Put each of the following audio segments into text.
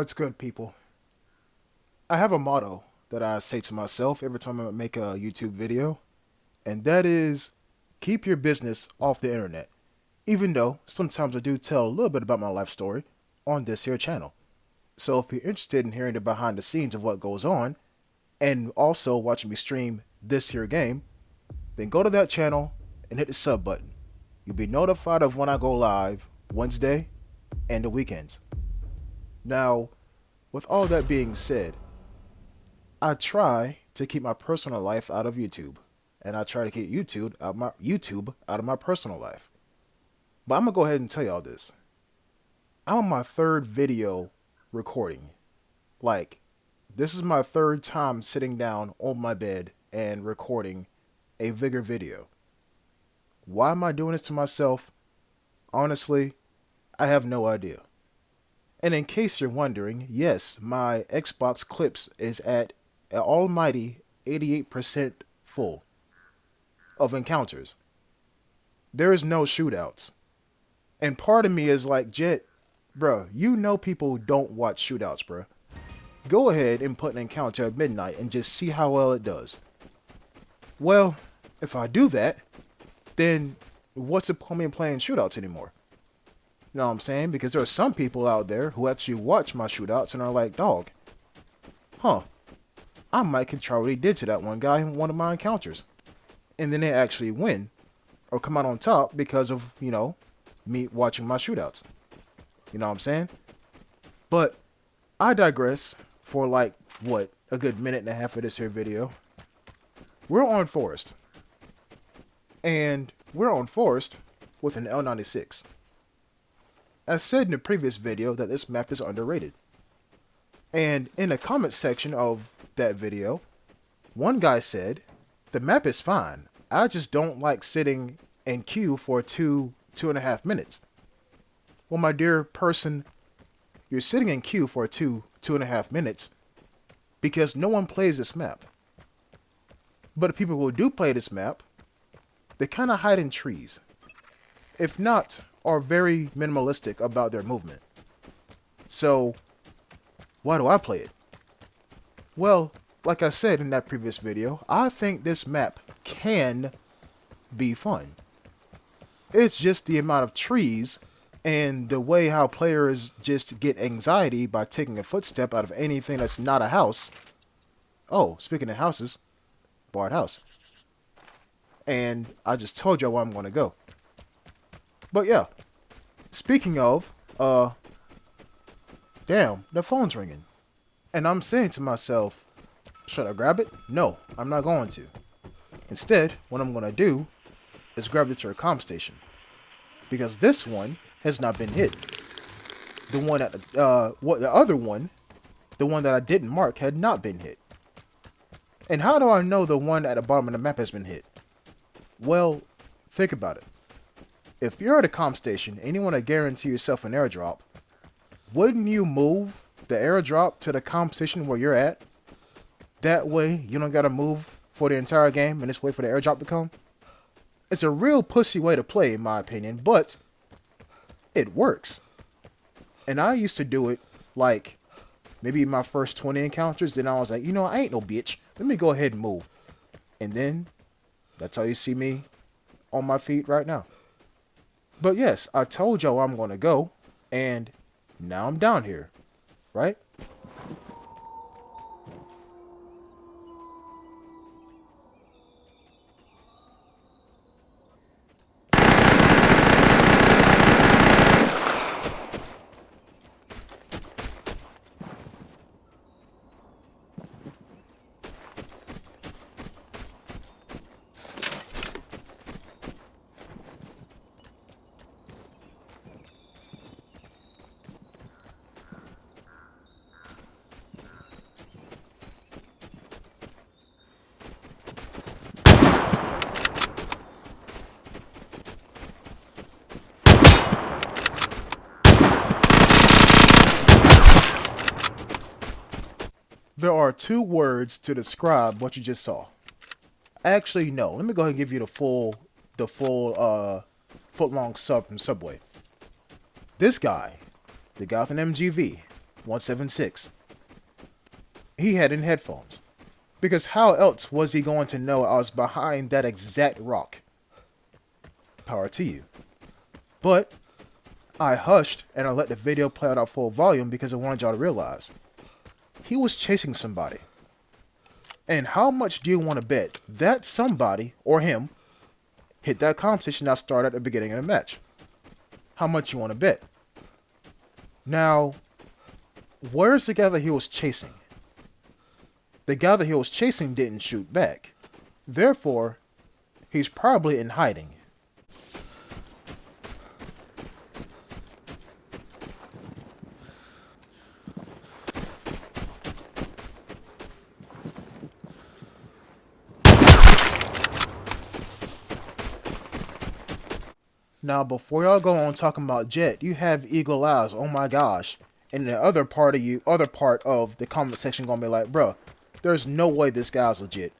What's good, people? I have a motto that I say to myself every time I make a YouTube video, and that is keep your business off the internet. Even though sometimes I do tell a little bit about my life story on this here channel. So if you're interested in hearing the behind the scenes of what goes on, and also watching me stream this here game, then go to that channel and hit the sub button. You'll be notified of when I go live Wednesday and the weekends. Now, with all that being said, I try to keep my personal life out of YouTube, and I try to keep YouTube out of my personal life. But I'm gonna go ahead and tell y'all this. I'm on my third video recording. Like, this is my third time sitting down on my bed and recording a Vigor video. Why am I doing this to myself? Honestly, I have no idea. And in case you're wondering, yes, my Xbox clips is at an almighty 88% full of encounters. There is no shootouts. And part of me is like, Jet, bruh, you know people don't watch shootouts, bruh. Go ahead and put an encounter at midnight and just see how well it does. Well, if I do that, then what's the point in playing shootouts anymore? You know what I'm saying? Because there are some people out there who actually watch my shootouts and are like, dog, I might control what he did to that one guy in one of my encounters. And then they actually win or come out on top because of, me watching my shootouts. You know what I'm saying? But I digress for a good minute and a half of this here video. We're on Forest. And we're on Forest with an L96. I said in the previous video that this map is underrated. And in the comment section of that video, one guy said, the map is fine. I just don't like sitting in queue for 2.5 minutes. Well, my dear person, you're sitting in queue for 2.5 minutes because no one plays this map. But the people who do play this map, they kind of hide in trees. If not, are very minimalistic about their movement. So, why do I play it? Well, like I said in that previous video, I think this map can be fun. It's just the amount of trees and the way how players just get anxiety by taking a footstep out of anything that's not a house. Oh, speaking of houses, Bard House. And I just told y'all where I'm going to go. But yeah, speaking of, damn, the phone's ringing. And I'm saying to myself, should I grab it? No, I'm not going to. Instead, what I'm going to do is grab this to a comm station. Because this one has not been hit. The one that, the other one, the one that I didn't mark, had not been hit. And how do I know the one at the bottom of the map has been hit? Well, think about it. If you're at a comm station and you want to guarantee yourself an airdrop, wouldn't you move the airdrop to the comm station where you're at? That way, you don't gotta move for the entire game and just wait for the airdrop to come. It's a real pussy way to play, in my opinion, but it works. And I used to do it like maybe my first 20 encounters, then I was like, I ain't no bitch. Let me go ahead and move. And then that's how you see me on my feet right now. But yes, I told y'all I'm going to go, and now I'm down here, right? There are two words to describe what you just saw. Actually, no. Let me go ahead and give you the full foot-long sub from Subway. This guy, the guy with an MGV, 176. He had in headphones. Because how else was he going to know I was behind that exact rock? Power to you. But I hushed and I let the video play out at full volume because I wanted y'all to realize he was chasing somebody. And how much do you want to bet that somebody, or him, hit that competition I started at the beginning of the match? How much you want to bet? Now, where's the guy that he was chasing? The guy that he was chasing didn't shoot back. Therefore, he's probably in hiding. Now, before y'all go on talking about Jet, you have eagle eyes. Oh my gosh! And the other part of the comment section gonna be like, bruh, there's no way this guy's legit.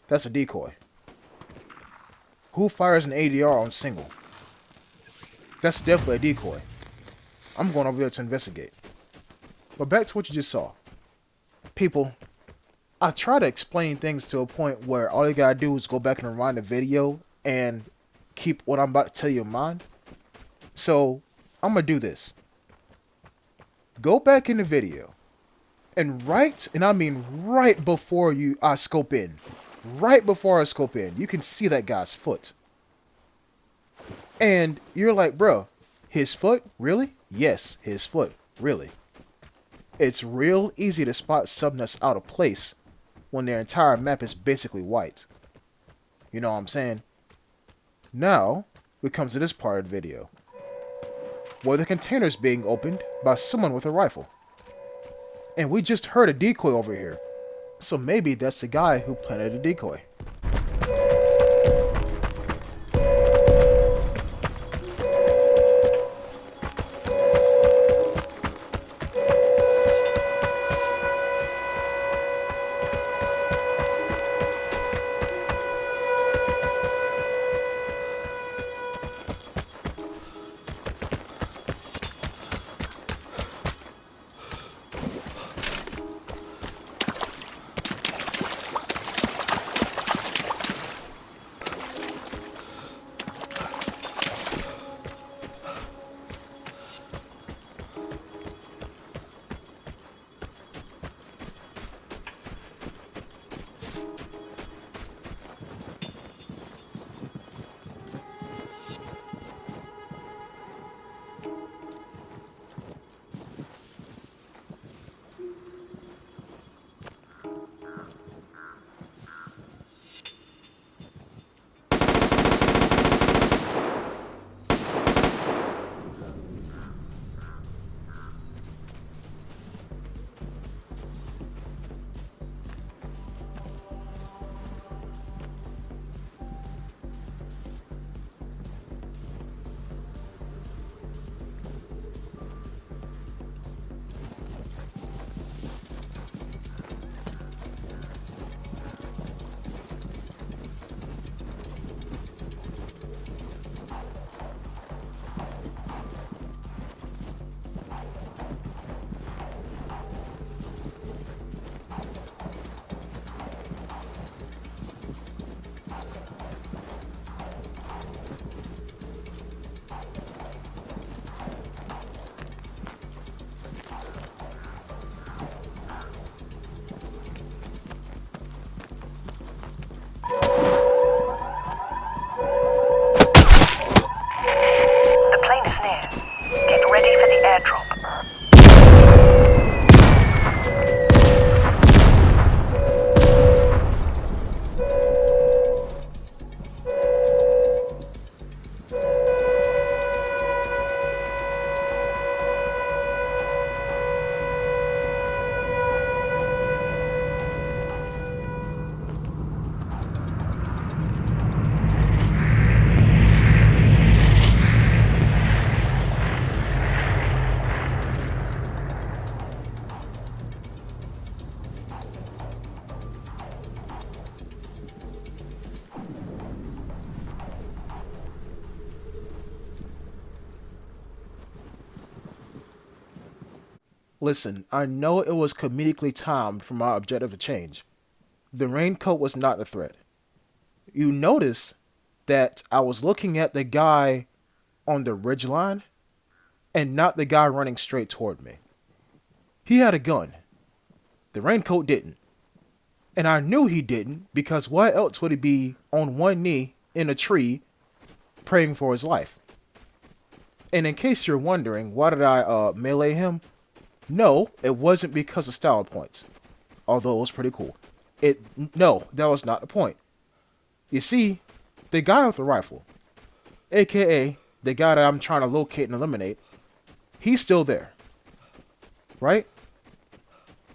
That's a decoy. Who fires an ADR on single? That's definitely a decoy. I'm going over there to investigate. But back to what you just saw. People, I try to explain things to a point where all you gotta do is go back and rewind the video and keep what I'm about to tell you in mind. So, I'm gonna do this. Go back in the video. And I mean right before I scope in. Right before I scope in, you can see that guy's foot. And you're like, bro, his foot? Really? Yes, his foot. Really. It's real easy to spot something that's out of place when their entire map is basically white. You know what I'm saying? Now, we come to this part of the video, where the container is being opened by someone with a rifle. And we just heard a decoy over here. So maybe that's the guy who planted a decoy. Listen, I know it was comedically timed for my objective to change. The raincoat was not a threat. You notice that I was looking at the guy on the ridgeline and not the guy running straight toward me. He had a gun. The raincoat didn't. And I knew he didn't because why else would he be on one knee in a tree praying for his life? And in case you're wondering, why did I melee him? No, it wasn't because of style points. Although it was pretty cool. No, that was not the point. You see, the guy with the rifle, aka the guy that I'm trying to locate and eliminate, he's still there. Right?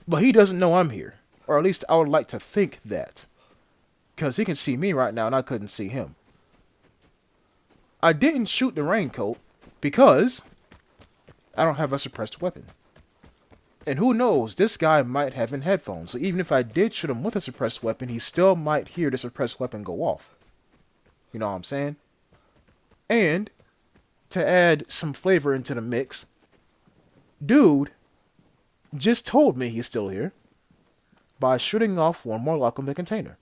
But he doesn't know I'm here. Or at least I would like to think that. Because he can see me right now and I couldn't see him. I didn't shoot the raincoat because I don't have a suppressed weapon. And who knows, this guy might have in headphones. So even if I did shoot him with a suppressed weapon, he still might hear the suppressed weapon go off. You know what I'm saying? And to add some flavor into the mix, dude just told me he's still here by shooting off one more lock on the container.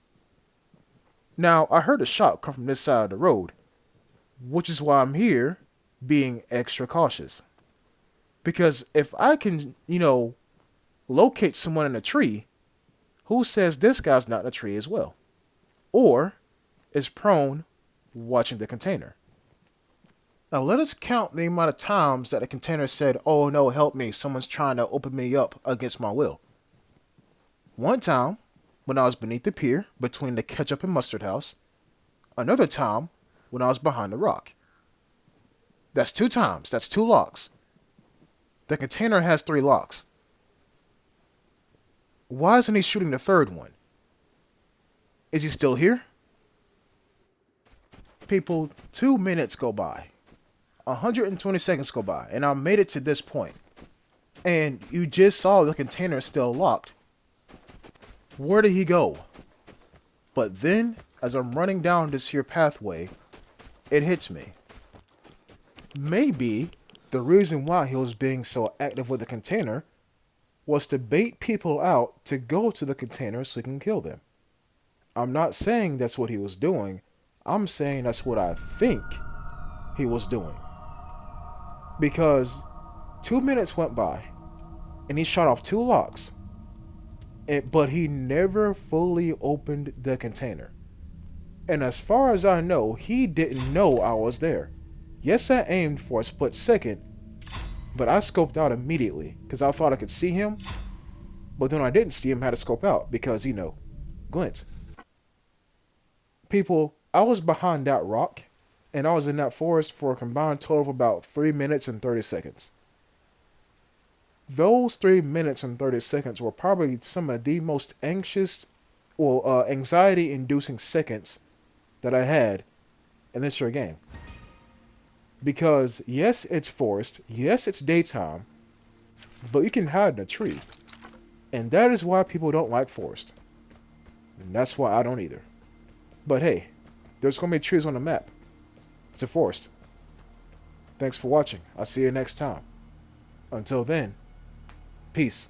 Now, I heard a shot come from this side of the road, which is why I'm here being extra cautious. Because if I can, locate someone in a tree, who says this guy's not in a tree as well? Or is prone watching the container? Now let us count the amount of times that the container said, "Oh no, help me, someone's trying to open me up against my will." One time, when I was beneath the pier between the ketchup and mustard house. Another time, when I was behind the rock. That's 2 times. That's 2 locks. The container has 3 locks. Why isn't he shooting the 3rd one? Is he still here? People, 2 minutes go by. 120 seconds go by, and I made it to this point. And you just saw the container still locked. Where did he go? But then, as I'm running down this here pathway, it hits me. Maybe the reason why he was being so active with the container was to bait people out to go to the container so he can kill them. I'm not saying that's what he was doing. I'm saying that's what I think he was doing. Because 2 minutes went by and he shot off 2 locks. But he never fully opened the container. And as far as I know, he didn't know I was there. Yes, I aimed for a split second, but I scoped out immediately because I thought I could see him. But then I didn't see him, had to scope out because, glint. People, I was behind that rock and I was in that forest for a combined total of about 3 minutes and 30 seconds. Those 3 minutes and 30 seconds were probably some of the most anxiety-inducing seconds that I had in this short game. Because, yes, it's forest, yes, it's daytime, but you can hide in a tree. And that is why people don't like forest. And that's why I don't either. But hey, there's going to be trees on the map. It's a forest. Thanks for watching. I'll see you next time. Until then, peace.